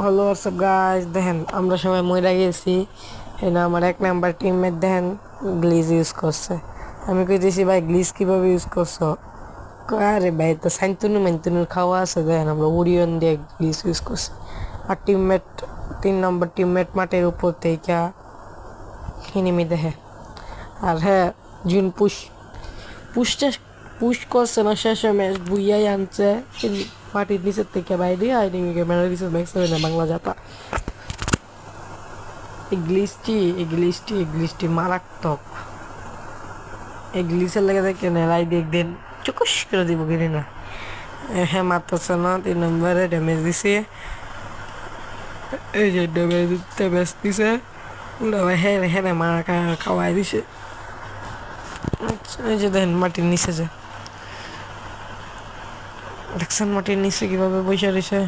Hello WhatsApp guys, দেখেন আমরা সবাই মইরা গেছি। না আমার এক নাম্বার টিমমেট দেখেন গ্লিজ ইউজ করছে। আমি কইতেছি ভাই গ্লিজ কিভাবে ইউজ করছো? আরে ভাই তো সাইন্তুনু মেন্তুনুর খাওয়া আছে, দেখেন আমরা ওরিয়ন দিয়ে গ্লিজ ইউজ করছি। আর টিমমেট 3 নম্বর টিমমেট মাঠের উপর থেকে এনিমি দেখে। আর হ্যাঁ, জুন পুশটা পুশ করছে না, শেষে ম্যাচ বুইয়াই আনছে মাটির নিচের থেকে বাইরে আইডিমিকে মেরে দিচ্ছে ব্যাকসে না বাংলা জাতা। এই গ্লিচটি মারাত্মক। এই গ্লিচের লেগে দেখেন রাইডি একদিন চুকুস করে দিব কিনি না। হ্যাঁ মারতেছে না, 3 নম্বরে ড্যামেজ দিছে। এই যে ড্যামেজ দিছে উল্টা হ্যাঁ হ্যাঁ মারা খাওয়াই দিছে। এই যে দেখেন মাটির নিচে যে দেখছেন মাটির নিচে কিভাবে বসে রয়েছে।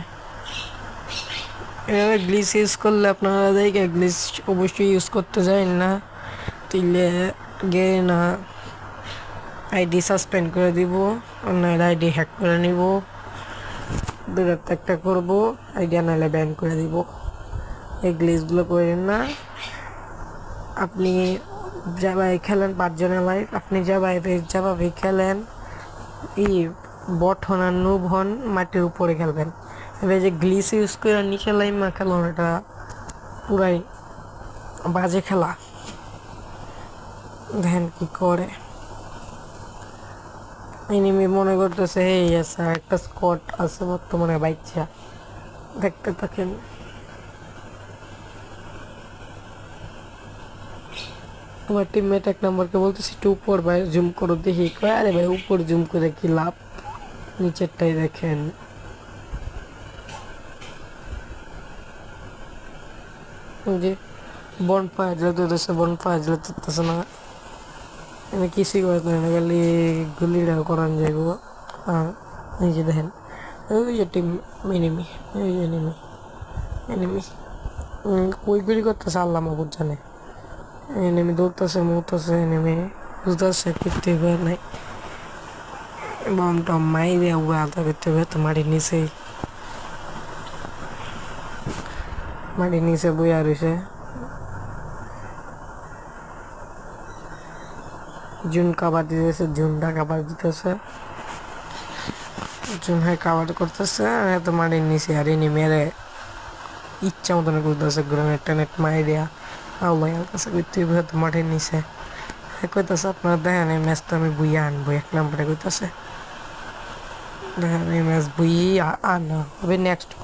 এভাবে গ্লিচ ইউজ করলে আপনারা দেখে গ্লিচ অবশ্যই ইউজ করতে যান না, তিলে গে না আইডি সাসপেন্ড করে দিব, অন্যের আইডি হ্যাক করে নিব, দুটার একটা করবো, আইডি নাহলে ব্যান করে দিব। এই গ্লিচগুলো করেন না। আপনি যেভাবে খেলেন 5 জনের লাইফ, আপনি যেভাবে খেলেন এই বট হন আর নুব হন মাটির উপরে খেলবেন। এবার যে গ্লিচ ইউজ করে নিচে লাইমা খেলুন, এটা পুরাই বাজে খেলা। দেখেন কি করে এনিমি মনে করতেছে এই আছে একটা স্কোয়াড আছে বর্তমানে বাইচ্ছা, দেখতে থাকেন। আমার টিমমেট 1 নম্বরকে বলতেছি একটু উপর ভাই জুম করো দেখি, কয় আরে ভাই উপর জুম করে কি লাভ, নিচেরটাই দেখেন। ওই যে বনফায়ার জ্বলতেছে, বনফায়ার জ্বলতেছে না, এনে কিছুই করতে না, খালি গুলিটাও করান যাইব। আর এই যে দেখেন ওই যে টিম এনিমি, ওই যে এনিমি এনিমি ওই গুলি করতেছে আল্লাহ মাহবুদ জানে। এনিমি দৌড়তেছে মরতেছে, এনিমি বুঝতেছে করতে নাই বম টম মাইরে আধা করতে হবে তো মাটির নিচে বইয়া রয়েছে। জুন কাবার দিতেছে, জুনটা কাবার দিতেছে, জুন হ্যাঁ কাবার করতেছে, তো মাটির নিচে আর এনি মেরে ইচ্ছা মতন করতেছে, গ্রেনেড টেনেট মাইরিয়া আল্লাহ কাছে করতে হবে তো মাটির নিচে। হ্যাঁ কইতেছে আপনার দেখেন এই ম্যাচটা আমি বুইয়া আনবো, 1 নম্বরে কইতেছে দেখেন এই ম্যাচ বুই আনা হবে নেক্সট